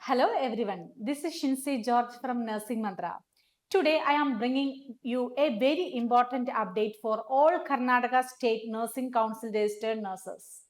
Hello everyone, this is Shinsi George from Nursing Manthra. Today I am bringing you a very important update for all Karnataka State Nursing Council registered nurses.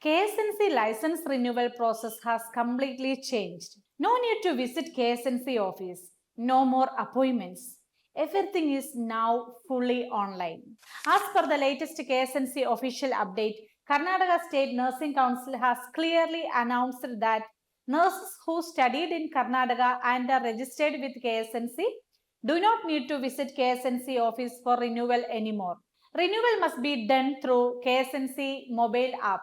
KSNC license renewal process has completely changed. No need to visit KSNC office, no more appointments. Everything is now fully online. As per the latest KSNC official update, Karnataka State Nursing Council has clearly announced that nurses who studied in Karnataka and are registered with KSNC do not need to visit KSNC office for renewal anymore. Renewal must be done through KSNC mobile app.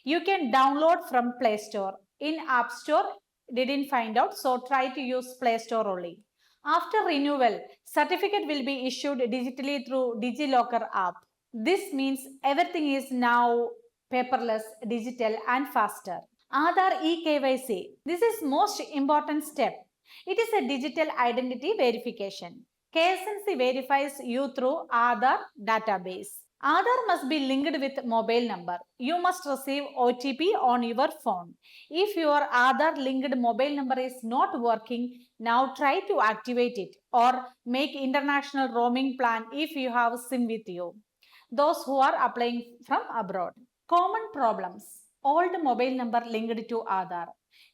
You can download from Play Store. In App Store, didn't find out, so try to use Play Store only. After renewal, certificate will be issued digitally through DigiLocker app. This means everything is now paperless, digital and faster. Aadhaar e-KYC. This is most important step. It is a digital identity verification. KSNC verifies you through Aadhaar database. Aadhaar must be linked with mobile number. You must receive OTP on your phone. If your Aadhaar linked mobile number is not working, now try to activate it or make international roaming plan if you have SIM with you. Those who are applying from abroad. Common problems. Old mobile number linked to Aadhaar.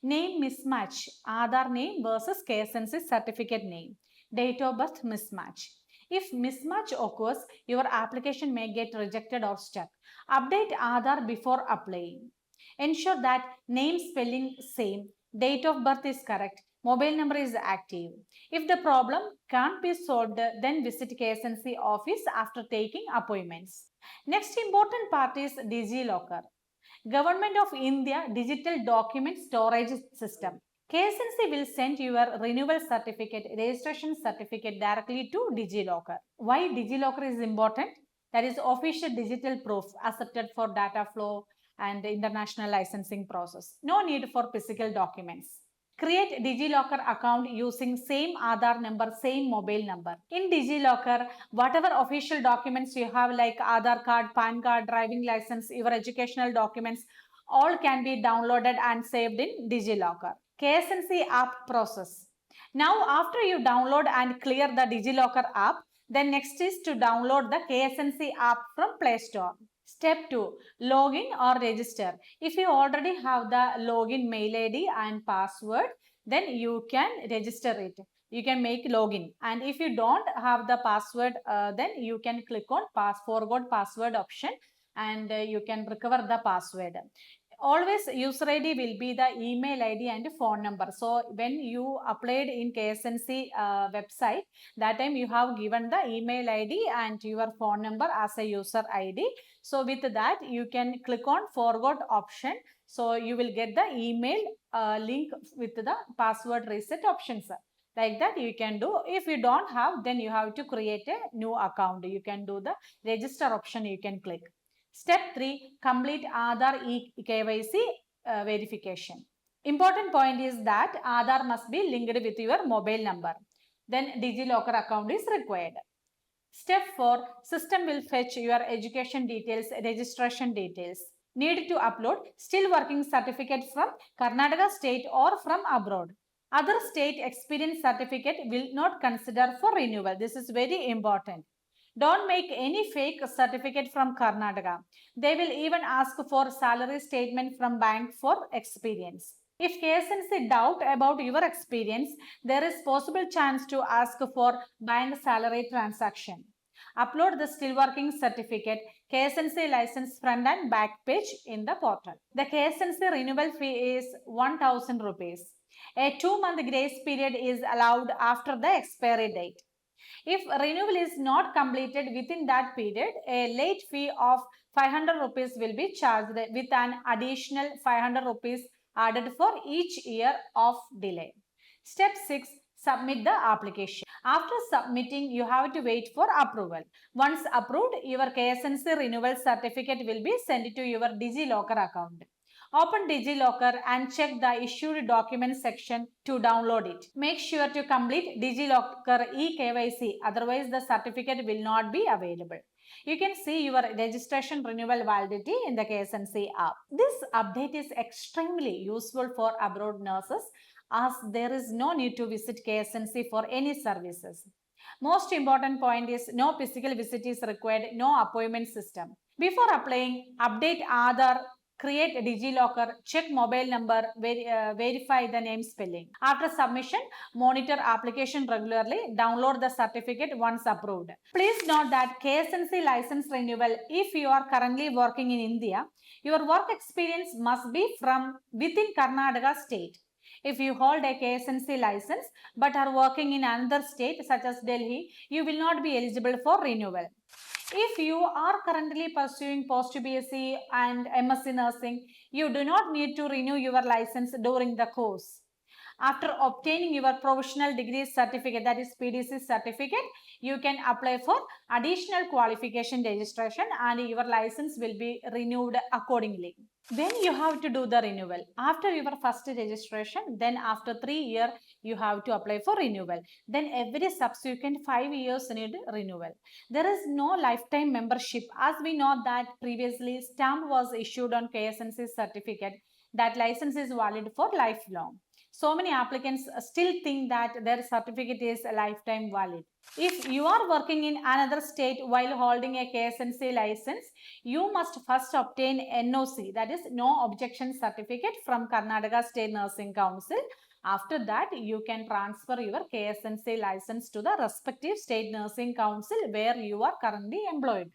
Name mismatch. Aadhaar name versus KSNC certificate name. Date of birth mismatch. If mismatch occurs, your application may get rejected or stuck. Update Aadhaar before applying. Ensure that name spelling same, date of birth is correct, mobile number is active. If the problem can't be solved, then visit KSNC office after taking appointments. Next important part is DigiLocker. Government of India Digital Document Storage System. KSNC will send your renewal certificate, registration certificate directly to DigiLocker. Why DigiLocker is important? That is official digital proof accepted for DataFlow and international licensing process. No need for physical documents. Create DigiLocker account using same Aadhaar number, same mobile number. In DigiLocker, whatever official documents you have like Aadhaar card, PAN card, driving license, your educational documents, all can be downloaded and saved in DigiLocker. KSNC app process. Now after you download and clear the DigiLocker app, then next is to download the KSNC app from Play Store. Step 2. Login or register. If you already have the login mail ID and password, then you can register it. You can make login. And if you don't have the password, then you can click on forgot password option and you can recover the password. Always user ID will be the email ID and phone number. So when you applied in KSNC website, that time you have given the email ID and your phone number as a user ID. So with that you can click on forgot option. So you will get the email link with the password reset options. Like that you can do. If you don't have, then you have to create a new account. You can do the register option, you can click. Step 3. Complete Aadhaar e-KYC verification. Important point is that Aadhaar must be linked with your mobile number. Then DigiLocker account is required. Step 4. System will fetch your education details, registration details. Need to upload still working certificate from Karnataka state or from abroad. Other state experience certificate will not consider for renewal. This is very important. Don't make any fake certificate from Karnataka. They will even ask for salary statement from bank for experience. If KSNC doubt about your experience, there is possible chance to ask for bank salary transaction. Upload the still working certificate, KSNC license front and back page in the portal. The KSNC renewal fee is 1000 rupees. A 2-month grace period is allowed after the expiry date. If renewal is not completed within that period, a late fee of 500 rupees will be charged with an additional 500 rupees added for each year of delay. Step 6. Submit the application. After submitting, you have to wait for approval. Once approved, your KSNC renewal certificate will be sent to your DigiLocker account. Open DigiLocker and check the issued document section to download it. Make sure to complete DigiLocker e-KYC, otherwise the certificate will not be available. You can see your registration renewal validity in the KSNC app. This update is extremely useful for abroad nurses as there is no need to visit KSNC for any services. Most important point is no physical visit is required, no appointment system. Before applying, update Aadhaar, create a DigiLocker, check mobile number, verify the name spelling. After submission, monitor application regularly, download the certificate once approved. Please note that KSNC license renewal, if you are currently working in India, your work experience must be from within Karnataka state. If you hold a KSNC license but are working in another state such as Delhi, you will not be eligible for renewal. If you are currently pursuing post-BSc and MSc nursing, you do not need to renew your license during the course. After obtaining your provisional degree certificate, that is PDC certificate, you can apply for additional qualification registration and your license will be renewed accordingly. Then you have to do the renewal. After your first registration, then after 3 years, you have to apply for renewal. Then every subsequent 5 years need renewal. There is no lifetime membership, as we know that previously stamp was issued on KSNC certificate. That license is valid for lifelong. So many applicants still think that their certificate is lifetime valid. If you are working in another state while holding a KSNC license, you must first obtain NOC, that is no objection certificate from Karnataka State Nursing Council. After that, you can transfer your KSNC license to the respective state nursing council where you are currently employed.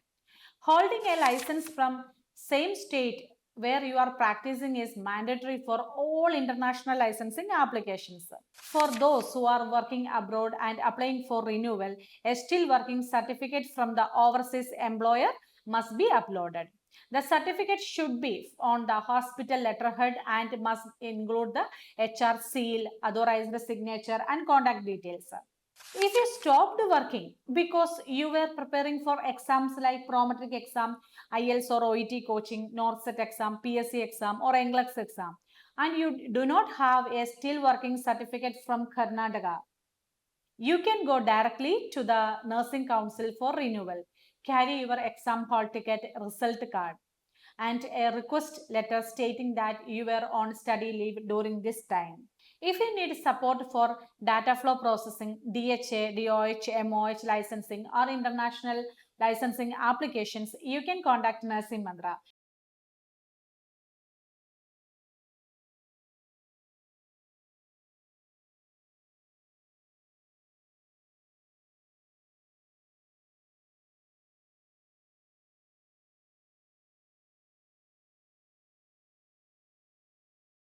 Holding a license from same state where you are practicing is mandatory for all international licensing applications. For those who are working abroad and applying for renewal, a still working certificate from the overseas employer must be uploaded. The certificate should be on the hospital letterhead and must include the HR seal, authorized signature and contact details. If you stopped working because you were preparing for exams like prometric exam, IELTS or OET coaching, NORCET exam, PSC exam or NCLEX exam, and you do not have a still working certificate from Karnataka, you can go directly to the Nursing Council for renewal. Carry your exam hall ticket, result card, and a request letter stating that you were on study leave during this time. If you need support for DataFlow processing, DHA, DOH, MOH licensing or international licensing applications, you can contact Nursing Manthra.